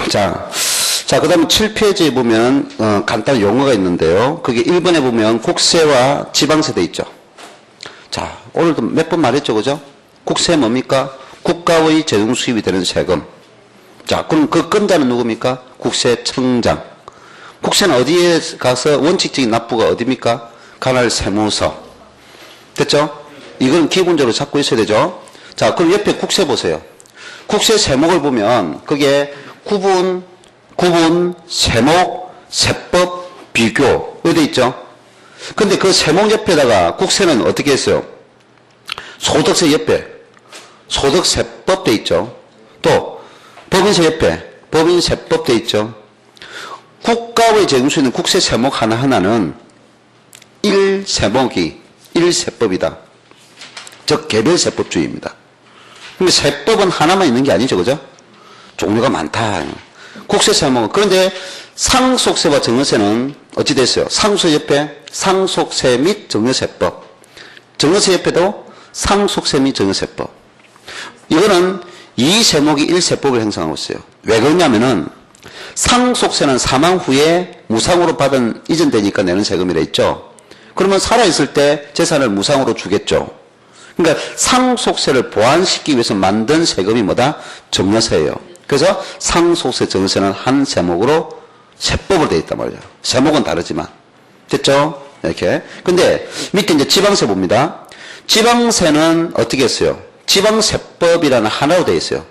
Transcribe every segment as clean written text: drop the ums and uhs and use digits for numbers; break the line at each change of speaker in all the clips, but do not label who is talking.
자, 그 다음에 7페이지에 보면, 간단한 용어가 있는데요. 그게 1번에 보면 국세와 지방세 돼 있죠. 자, 오늘도 몇 번 말했죠, 그죠? 국세 뭡니까? 국가의 재정 수입이 되는 세금. 자, 그럼 그 건자는 누굽니까? 국세청장. 국세는 어디에 가서 원칙적인 납부가 어디입니까? 관할 세무서. 됐죠? 이건 기본적으로 잡고 있어야 되죠? 자, 그럼 옆에 국세 보세요. 국세 세목을 보면 그게 구분, 세목, 세법, 비교. 여기 돼 있죠? 근데 그 세목 옆에다가 국세는 어떻게 했어요? 소득세 옆에 소득세법 돼 있죠? 또 법인세 옆에 법인세법 돼 있죠? 국가의 재정수있는 국세 세목 하나하나는 1세목이 1세법이다. 즉 개별세법주의입니다. 근데 세법은 하나만 있는 게 아니죠, 그죠? 종류가 많다. 국세 세목은. 그런데 상속세와 증여세는 어찌 됐어요? 상속세 옆에 상속세 및 증여세법. 증여세 옆에도 상속세 및 증여세법. 이거는 이 세목이 1세법을 형성하고 있어요. 왜 그러냐면은 상속세는 사망 후에 무상으로 받은 이전되니까 내는 세금이라 있죠. 그러면 살아있을 때 재산을 무상으로 주겠죠. 그러니까 상속세를 보완시키기 위해서 만든 세금이 뭐다? 증여세예요. 그래서 상속세, 증여세는 한 세목으로 세법으로 되어 있단 말이에요. 세목은 다르지만. 됐죠? 이렇게. 근데 밑에 이제 지방세 봅니다. 지방세는 어떻게 했어요? 지방세법이라는 하나로 되어 있어요.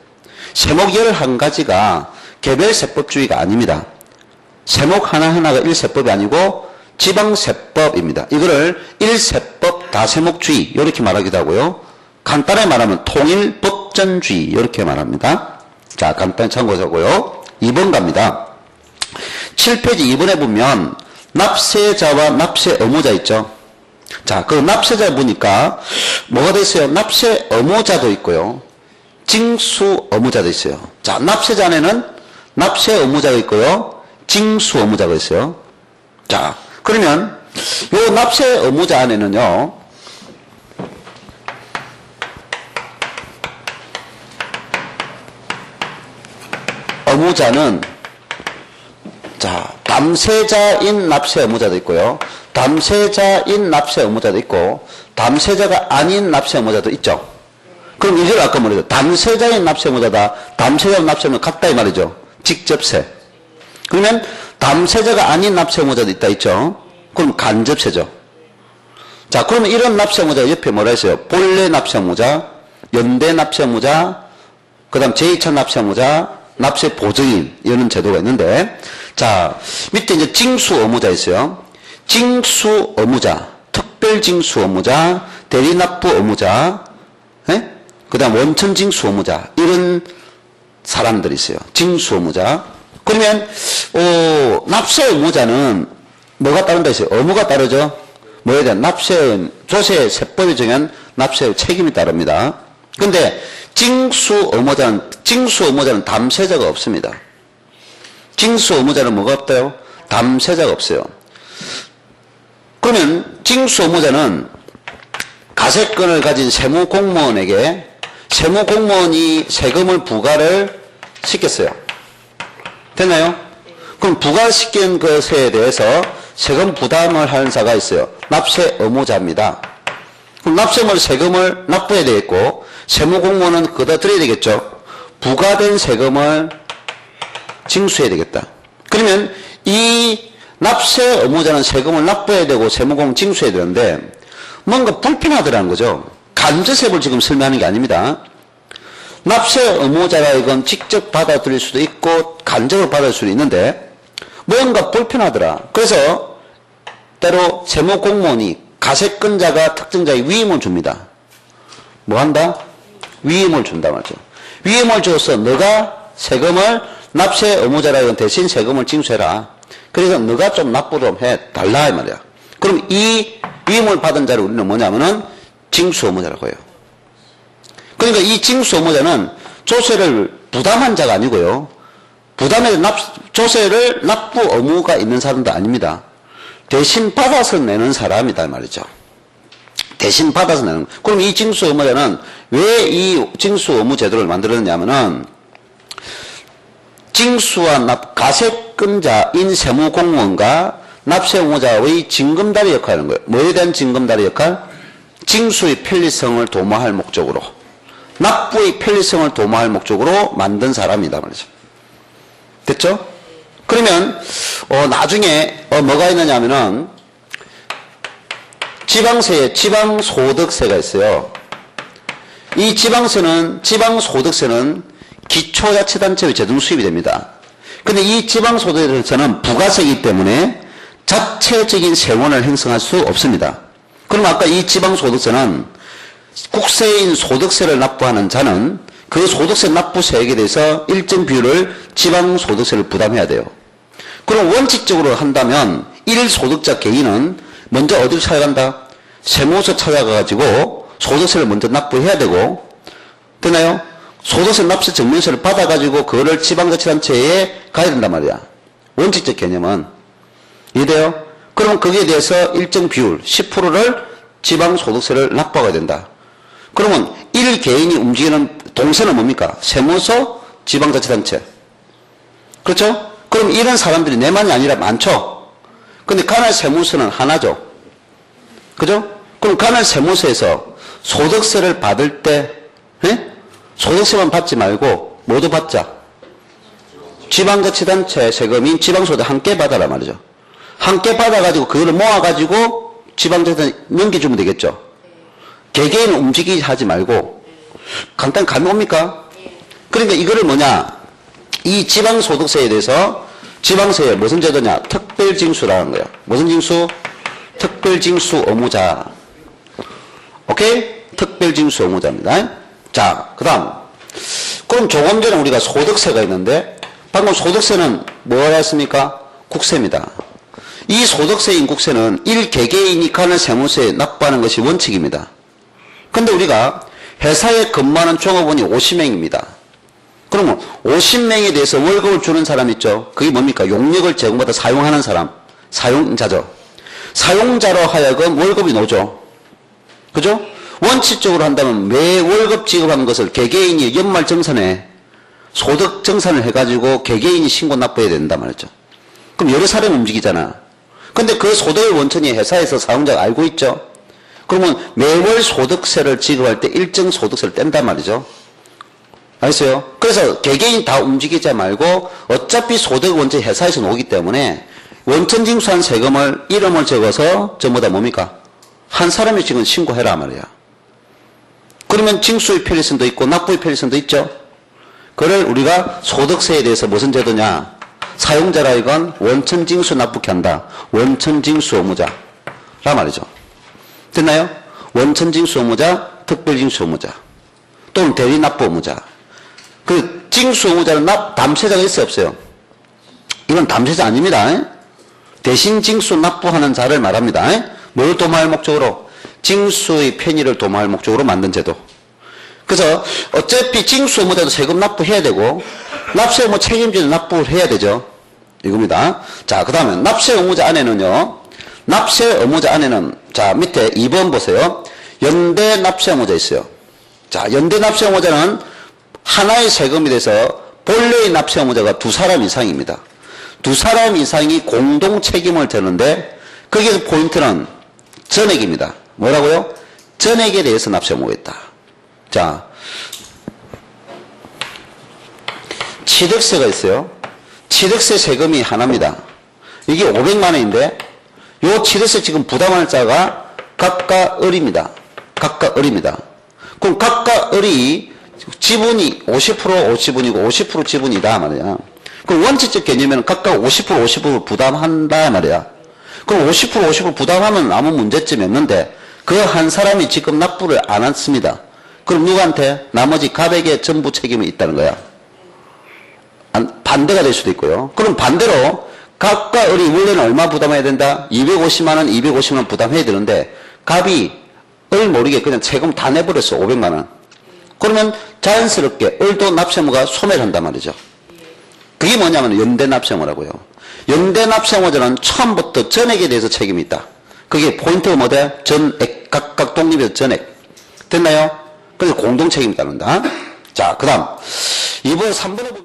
세목 11가지가 개별세법주의가 아닙니다. 세목 하나하나가 1세법이 아니고 지방세법입니다. 이거를 1세법 다세목주의 이렇게 말하기도 하고요. 간단하게 말하면 통일법전주의 이렇게 말합니다. 자, 간단히 참고하고요. 2번 갑니다. 7페이지 2번에 보면 납세자와 납세 의무자 있죠. 자, 그 납세자 보니까 뭐가 돼 있어요? 납세 의무자도 있고요. 징수 의무자도 있어요. 자, 납세자 안에는 납세 의무자가 있고요. 징수 의무자가 있어요. 자, 그러면 요 납세 의무자 안에는요. 의무자는 자, 담세자인 납세 의무자도 있고요. 담세자인 납세 의무자도 있고 담세자가 아닌 납세 의무자도 있죠. 그럼 이걸 아까 말했죠. 담세자인 납세 의무자다. 담세자인 납세 의무자 같다 이 말이죠. 직접세. 그러면 담세자가 아닌 납세 의무자도 있다 있죠. 그럼 간접세죠. 자, 그러면 이런 납세 의무자가 옆에 뭐라 했어요? 본래 납세 의무자, 연대 납세 의무자, 그 다음 제2차 납세 의무자, 납세 보증인 이런 제도가 있는데, 자, 밑에 이제 징수 의무자 있어요. 징수 의무자, 특별 징수 의무자, 대리납부 의무자, 그 다음 원천 징수 의무자 이런 사람들이 있어요. 징수 의무자. 그러면 납세 의무자는 뭐가 따른다 했어요? 의무가 따르죠. 뭐에 대한 납세 조세 세법에 정한 납세 책임이 따릅니다. 근데 징수 의무자는 담세자가 없습니다. 징수 의무자는 뭐가 없다요? 담세자가 없어요. 그러면 징수 의무자는 가세권을 가진 세무공무원에게 세무공무원이 세금을 부과를 시켰어요. 됐나요? 그럼 부과시킨 것에 대해서 세금 부담을 하는 자가 있어요. 납세 의무자입니다. 그럼 납세물 세금을 납부해야 되겠고 세무공무원은 그다 드려야 되겠죠. 부과된 세금을 징수해야 되겠다. 그러면 이 납세 의무자는 세금을 납부해야 되고 세무공무원 징수해야 되는데 뭔가 불편하더라는 거죠. 간접세법을 지금 설명하는 게 아닙니다. 납세 의무자가 이건 직접 받아들일 수도 있고 간접으로 받을 수도 있는데 뭔가 불편하더라. 그래서 때로 세무공무원이 가세권자가 특정자의 위임을 줍니다. 뭐 한다? 위임을 준다 말이죠. 위임을 줘서 너가 세금을 납세 의무자라 대신 세금을 징수해라. 그래서 너가 좀 납부 좀 해달라 이 말이야. 그럼 이 위임을 받은 자를 우리는 뭐냐면은 징수 의무자라고 해요. 그러니까 이 징수 의무자는 조세를 부담한 자가 아니고요. 조세를 납부 의무가 있는 사람도 아닙니다. 대신 받아서 내는 사람이다 말이죠. 대신 받아서 내는. 그럼 이 징수 의무자는 왜 이 징수 의무 제도를 만들었냐면은 징수와 가세권자인 세무공무원과 납세 의무자의 징검다리 역할을 하는 거예요. 뭐에 대한 징검다리 역할? 징수의 편리성을 도모할 목적으로, 납부의 편리성을 도모할 목적으로 만든 사람이다 말이죠. 됐죠? 그러면 나중에 뭐가 있느냐 하면은 지방세에 지방소득세가 있어요. 이 지방소득세는 기초자치단체의 재정 수입이 됩니다. 근데 이 지방소득세는 부가세이기 때문에 자체적인 세원을 형성할 수 없습니다. 그럼 아까 이 지방소득세는 국세인 소득세를 납부하는 자는 그 소득세 납부세액에 대해서 일정 비율을 지방소득세를 부담해야 돼요. 그럼 원칙적으로 한다면 1소득자 개인은 먼저 어디를 찾아간다? 세무서 찾아가가지고 소득세를 먼저 납부해야 되고, 되나요? 소득세 납세 증명서를 받아가지고 그거를 지방자치단체에 가야 된단 말이야. 원칙적 개념은. 이해돼요? 그럼 거기에 대해서 일정 비율 10%를 지방소득세를 납부하게 된다. 그러면 1개인이 움직이는 동세는 뭡니까? 세무서, 지방자치단체. 그렇죠? 그럼 이런 사람들이 내만이 아니라 많죠? 근데 관할 세무서는 하나죠. 그죠? 그럼 관할 세무서에서 소득세를 받을 때, 소득세만 받지 말고, 모두 받자. 지방자치단체 세금인 지방소득 함께 받아라 말이죠. 함께 받아가지고 그거를 모아가지고 지방자치단체 넘겨주면 되겠죠. 개개인 움직이지 하지 말고, 간단히 감이 옵니까? 그러니까 이거를 뭐냐, 이 지방소득세에 대해서 지방세에 무슨 제도냐, 특별징수라는 거예요. 무슨 징수? 특별징수 의무자. 오케이? 특별징수 의무자입니다. 자, 그 다음. 그럼 조금 전에 우리가 소득세가 있는데, 방금 소득세는 뭐라 했습니까? 국세입니다. 이 소득세인 국세는 1개개인이 관할 세무서에 납부하는 것이 원칙입니다. 근데 우리가 회사에 근무하는 종업원이 50명입니다. 그러면 50명에 대해서 월급을 주는 사람 있죠? 그게 뭡니까? 용역을 제공받아 사용하는 사람. 사용자죠. 사용자로 하여금 월급이 나오죠. 그죠? 원칙적으로 한다면 매 월급 지급하는 것을 개개인이 연말정산에 소득정산을 해가지고 개개인이 신고 납부해야 된단 말이죠. 그럼 여러 사람이 움직이잖아. 근데 그 소득의 원천이 회사에서 사용자가 알고 있죠. 그러면 매월 소득세를 지급할 때 일정 소득세를 뗀단 말이죠. 알겠어요? 그래서 개개인 다 움직이지 말고 어차피 소득 원천이 회사에서 나오기 때문에 원천징수한 세금을 이름을 적어서 전부 다 뭡니까? 한 사람이 지금 신고해라 말이야. 그러면 징수의 편리성도 있고 납부의 편리성도 있죠. 그걸 우리가 소득세에 대해서 무슨 제도냐? 사용자라 이건 원천징수 납부케 한다. 원천징수 의무자라 말이죠. 됐나요? 원천징수 의무자, 특별징수 의무자, 또는 대리납부 의무자. 그 징수 의무자는 담세자가 있어요, 없어요? 이건 담세자 아닙니다. 대신 징수 납부하는 자를 말합니다. 뭘 도모할 목적으로? 징수의 편의를 도모할 목적으로 만든 제도. 그래서 어차피 징수 의무자도 세금 납부해야 되고 납세 의무 책임자도 납부를 해야 되죠. 이겁니다. 자, 그 다음에 납세 의무자 안에는요. 납세 의무자 안에는 자 밑에 2번 보세요. 연대 납세 의무자 있어요. 자, 연대 납세 의무자는 하나의 세금에 대해서 본래의 납세 의무자가 2사람 이상입니다. 2사람 이상이 공동 책임을 져는데 거기에서 포인트는 전액입니다. 뭐라고요? 전액에 대해서 납세 의무가 있다. 자, 취득세가 있어요. 취득세 세금이 하나입니다. 이게 500만 원인데 요 취득세 지금 부담할 자가 각각 을입니다. 각각 을입니다. 그럼 각각 을이 지분이 50% 50분이고 50% 지분이다 말이야. 그럼 원칙적 개념에는 각각 50% 부담한다 말이야. 그럼 50% 부담하면 아무 문제점이 없는데 그 한 사람이 지금 납부를 안 했습니다. 그럼 누구한테? 나머지 갑에게 전부 책임이 있다는 거야. 반대가 될 수도 있고요. 그럼 반대로 갑과 을이 원래는 얼마 부담해야 된다? 250만 원, 250만 원 부담해야 되는데 갑이 을 모르게 그냥 세금 다 내버렸어. 500만 원. 그러면 자연스럽게 을도 납세무가 소멸한단 말이죠. 그게 뭐냐면 연대 납세무라고요. 연대 납세무자는 처음부터 전액에 대해서 책임이 있다. 그게 포인트가 뭐다? 전액, 각각 독립해서 전액. 됐나요? 그래서 공동 책임이 따른다. 자, 그 다음. 이번 3번에